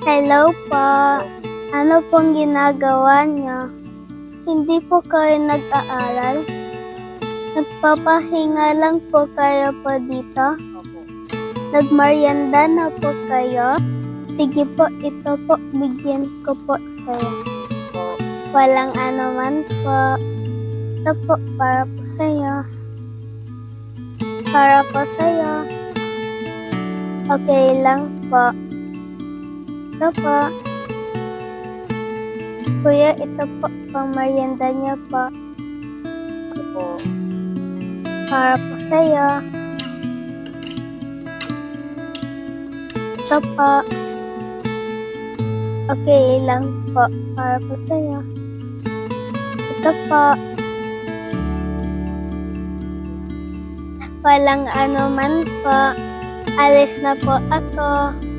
Hello po. Ano pong ginagawa niyo? Hindi po kayo nag-aaral? Nagpapahinga lang po kayo po dito? Nagmerienda na po kayo? Sige po, ito po, bigyan ko po sa'yo. Walang anuman po. Ito po, para po sa'yo. Para po sa'yo. Okay lang po. Ito po. Kuya, ito po, pang-merienda niyo po. Ito po. Para po sa'yo. Ito po. Okay lang po, para po sa'yo. Ito po. Walang anuman po. Alis na po ako.